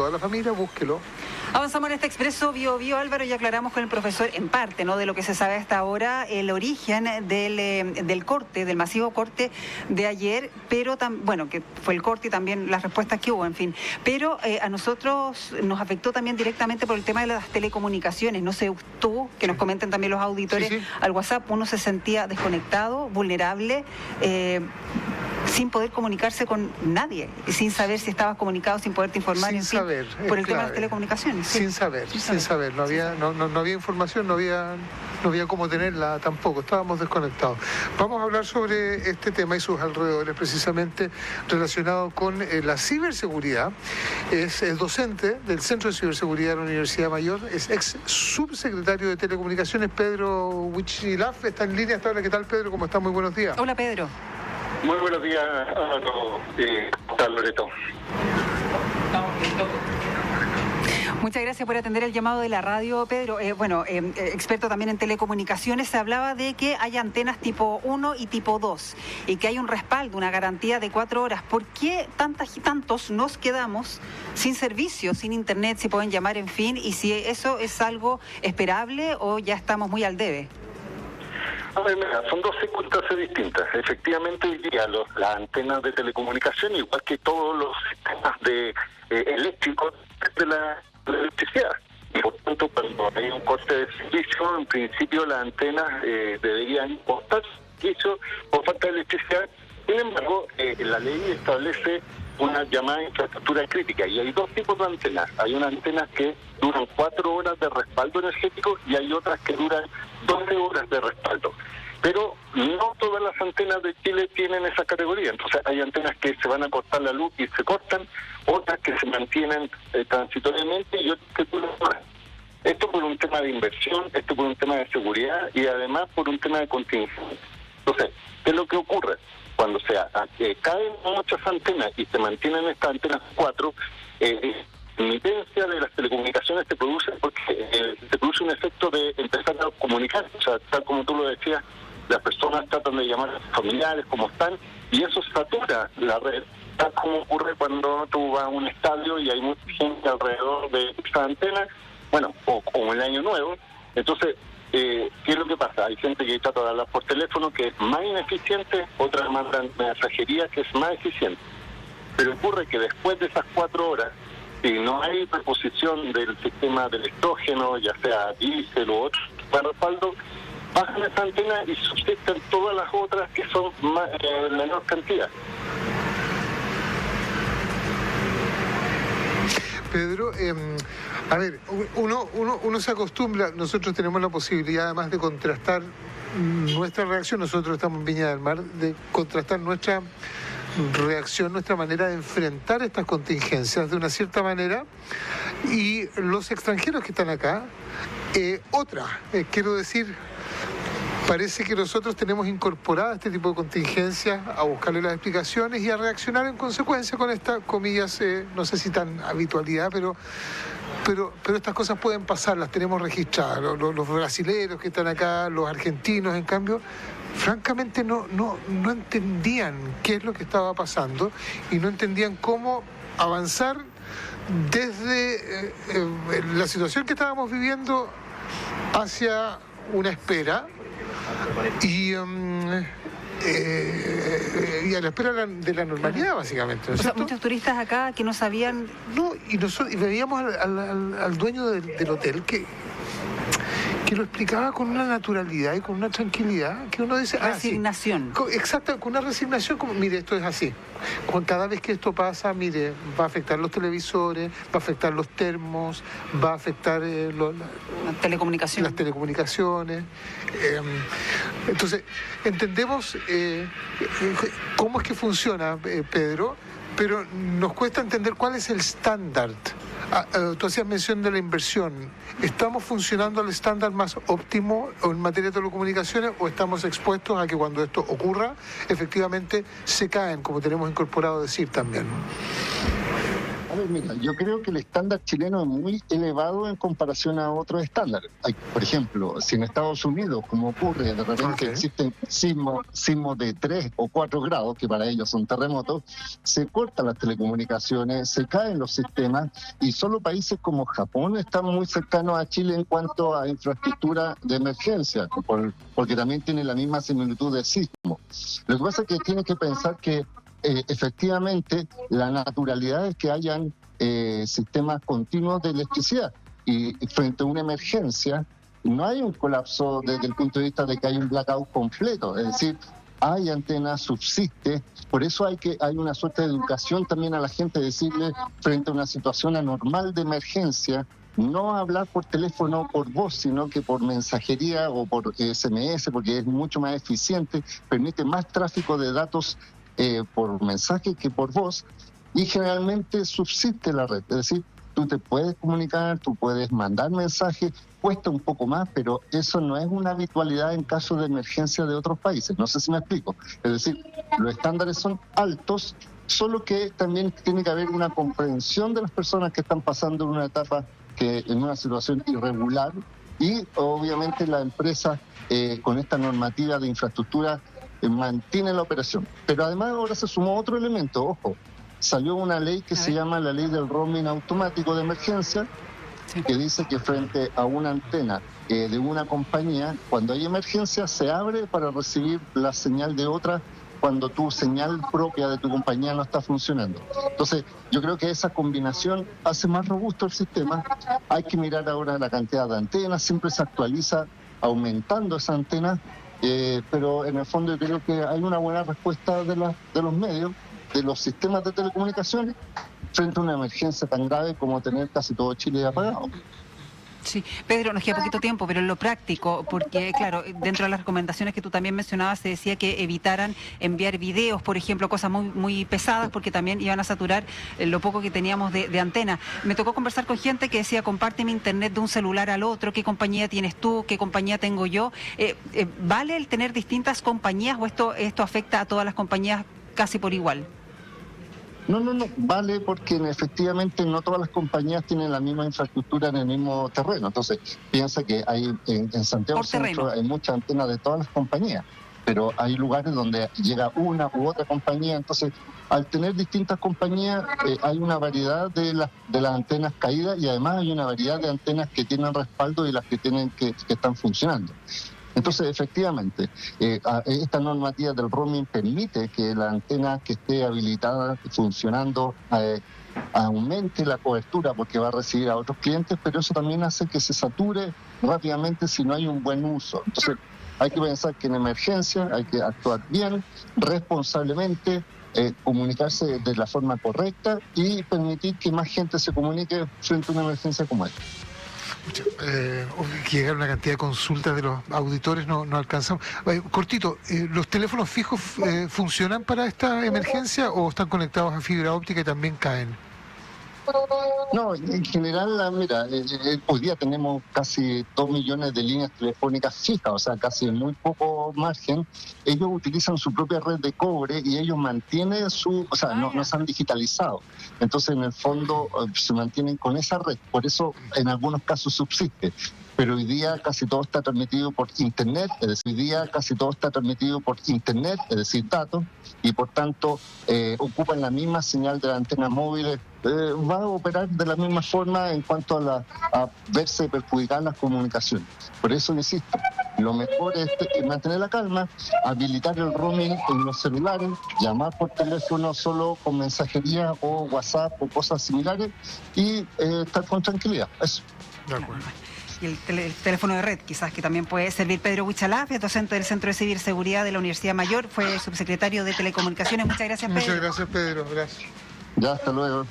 toda la familia, búsquelo. Avanzamos en este expreso Bio Bio, Álvaro, y aclaramos con el profesor, en parte, ¿no?, de lo que se sabe hasta ahora, el origen del corte, del masivo corte de ayer, pero bueno, que fue el corte y también las respuestas que hubo, en fin. Pero a nosotros nos afectó también directamente por el tema de las telecomunicaciones. No sé, tú, que nos comenten también los auditores al WhatsApp, uno se sentía desconectado, vulnerable, sin poder comunicarse con nadie, sin saber si estabas comunicado, sin poderte informar, sin saber, por el tema de las telecomunicaciones. Sin saber. No había información, no había cómo tenerla tampoco, estábamos desconectados. Vamos a hablar sobre este tema y sus alrededores, precisamente relacionado con la ciberseguridad. Es el docente del Centro de Ciberseguridad de la Universidad Mayor, es ex subsecretario de Telecomunicaciones, Pedro Huichilaf, está en línea hasta ahora. ¿Qué tal, Pedro? ¿Cómo estás? Muy buenos días. Hola, Pedro. Muy buenos días a todos. ¿Qué tal, Loreto? Muchas gracias por atender el llamado de la radio, Pedro. Experto también en telecomunicaciones, se hablaba de que hay antenas tipo 1 y tipo 2 y que hay un respaldo, una garantía de 4 horas. ¿Por qué tantos nos quedamos sin servicio, sin internet, si pueden llamar, en fin? Y si eso es algo esperable o ya estamos muy al debe. A ver, mira, son dos circunstancias distintas. Efectivamente, hoy día las antenas de telecomunicación, igual que todos los sistemas de eléctricos, de la electricidad. Y por tanto, cuando hay un corte de servicio, en principio las antenas deberían cortar servicio por falta de electricidad. Sin embargo, la ley establece una llamada infraestructura crítica y hay dos tipos de antenas. Hay unas antenas que duran 4 horas de respaldo energético y hay otras que duran 12 horas de respaldo. Pero no todas las antenas de Chile tienen esa categoría. Entonces hay antenas que se van a cortar la luz y se cortan, otras que se mantienen transitoriamente y otras que duran horas. Esto por un tema de inversión, esto por un tema de seguridad y además por un tema de contingencia. Entonces, ¿qué es lo que ocurre? Cuando caen muchas antenas y se mantienen estas antenas 4, la emitencia de las telecomunicaciones se produce porque se produce un efecto de empezar a comunicar. O sea, tal como tú lo decías, las personas tratan de llamar a sus familiares, cómo están, y eso satura la red, tal como ocurre cuando tú vas a un estadio y hay mucha gente alrededor de esa antena, bueno, o como el Año Nuevo. Entonces, ¿qué es lo que pasa? Hay gente que trata de hablar por teléfono que es más ineficiente, otras mandan mensajería que es más eficiente. Pero ocurre que después de esas 4 horas, si no hay reposición del sistema del electrógeno, ya sea diésel o otro para respaldo, bajan esa antena y subsisten todas las otras que son en menor cantidad. Pedro, a ver, uno se acostumbra, nosotros tenemos la posibilidad además de contrastar nuestra reacción, nosotros estamos en Viña del Mar, de contrastar nuestra reacción, nuestra manera de enfrentar estas contingencias de una cierta manera, y los extranjeros que están acá, quiero decir, parece que nosotros tenemos incorporada este tipo de contingencias a buscarle las explicaciones y a reaccionar en consecuencia con esta, comillas, no sé si tan habitualidad, pero estas cosas pueden pasar, las tenemos registradas. Los brasileños que están acá, los argentinos, en cambio, francamente no entendían qué es lo que estaba pasando y no entendían cómo avanzar desde la situación que estábamos viviendo hacia una espera y a la espera de la normalidad, básicamente, ¿no es cierto? Muchos turistas acá que no sabían... No, y veíamos al dueño del hotel que lo explicaba con una naturalidad y con una tranquilidad que uno dice... Resignación. Exacto, con una resignación como, mire, esto es así. Cada vez que esto pasa, mire, va a afectar los televisores, va a afectar los termos, va a afectar las telecomunicaciones. Entonces, entendemos cómo es que funciona, Pedro, pero nos cuesta entender cuál es el estándar. Tú hacías mención de la inversión. ¿Estamos funcionando al estándar más óptimo en materia de telecomunicaciones o estamos expuestos a que cuando esto ocurra, efectivamente se caen, como tenemos incorporado decir también? A ver, mira, yo creo que el estándar chileno es muy elevado en comparación a otros estándares. Por ejemplo, si en Estados Unidos, como ocurre, de repente existen sismos de 3 o 4 grados, que para ellos son terremotos, se cortan las telecomunicaciones, se caen los sistemas, y solo países como Japón están muy cercanos a Chile en cuanto a infraestructura de emergencia, porque también tiene la misma similitud de sismo. Lo que pasa es que tiene que pensar que efectivamente la naturalidad es que hayan sistemas continuos de electricidad, y frente a una emergencia no hay un colapso desde el punto de vista de que hay un blackout completo, es decir, hay antenas, subsiste. Por eso hay una suerte de educación también a la gente, decirle frente a una situación anormal de emergencia, no hablar por teléfono o por voz, sino que por mensajería o por SMS, porque es mucho más eficiente, permite más tráfico de datos por mensaje que por voz, y generalmente subsiste la red. Es decir, tú te puedes comunicar, tú puedes mandar mensajes, cuesta un poco más, pero eso no es una habitualidad en caso de emergencia de otros países. No sé si me explico. Es decir, los estándares son altos, solo que también tiene que haber una comprensión de las personas que están pasando en una etapa, en una situación irregular, y obviamente la empresa con esta normativa de infraestructura mantiene la operación. Pero además ahora se sumó otro elemento, ojo, salió una ley que se llama la ley del roaming automático de emergencia, que dice que frente a una antena de una compañía, cuando hay emergencia se abre para recibir la señal de otra cuando tu señal propia de tu compañía no está funcionando. Entonces, yo creo que esa combinación hace más robusto el sistema. Hay que mirar ahora la cantidad de antenas, siempre se actualiza aumentando esa antena, pero en el fondo yo creo que hay una buena respuesta de los medios, de los sistemas de telecomunicaciones, frente a una emergencia tan grave como tener casi todo Chile apagado. Sí, Pedro, nos queda poquito tiempo, pero en lo práctico, porque claro, dentro de las recomendaciones que tú también mencionabas, se decía que evitaran enviar videos, por ejemplo, cosas muy pesadas, porque también iban a saturar lo poco que teníamos de antena. Me tocó conversar con gente que decía, comparte mi internet de un celular al otro, ¿qué compañía tienes tú? ¿Qué compañía tengo yo? ¿Vale el tener distintas compañías o esto afecta a todas las compañías casi por igual? No, vale, porque efectivamente no todas las compañías tienen la misma infraestructura en el mismo terreno. Entonces, piensa que hay en Santiago Centro hay muchas antenas de todas las compañías, pero hay lugares donde llega una u otra compañía. Entonces, al tener distintas compañías, hay una variedad de las antenas caídas, y además hay una variedad de antenas que tienen respaldo y las que están funcionando. Entonces, efectivamente, esta normativa del roaming permite que la antena que esté habilitada, funcionando, aumente la cobertura porque va a recibir a otros clientes, pero eso también hace que se sature rápidamente si no hay un buen uso. Entonces, hay que pensar que en emergencia hay que actuar bien, responsablemente, comunicarse de la forma correcta y permitir que más gente se comunique frente a una emergencia como esta. Que llegar una cantidad de consultas de los auditores, no alcanzamos. Cortito, ¿los teléfonos fijos funcionan para esta emergencia o están conectados a fibra óptica y también caen? No, en general, mira, hoy día tenemos casi 2 millones de líneas telefónicas fijas, o sea, casi muy poco margen. Ellos utilizan su propia red de cobre y ellos mantienen no se han digitalizado. Entonces, en el fondo, se mantienen con esa red. Por eso, en algunos casos subsiste. Pero hoy día casi todo está transmitido por Internet, es decir, datos, y por tanto ocupan la misma señal de las antenas móviles. Va a operar de la misma forma en cuanto a verse perjudicar las comunicaciones. Por eso, insisto, lo mejor es mantener la calma, habilitar el roaming en los celulares, llamar por teléfono solo con mensajería o WhatsApp o cosas similares, y estar con tranquilidad. Eso. De acuerdo. Y el teléfono de red, quizás, que también puede servir. Pedro Huichalaf, docente del Centro de Ciberseguridad de la Universidad Mayor, fue subsecretario de Telecomunicaciones. Muchas gracias, Pedro. Muchas gracias, Pedro. Gracias. Ya, hasta luego.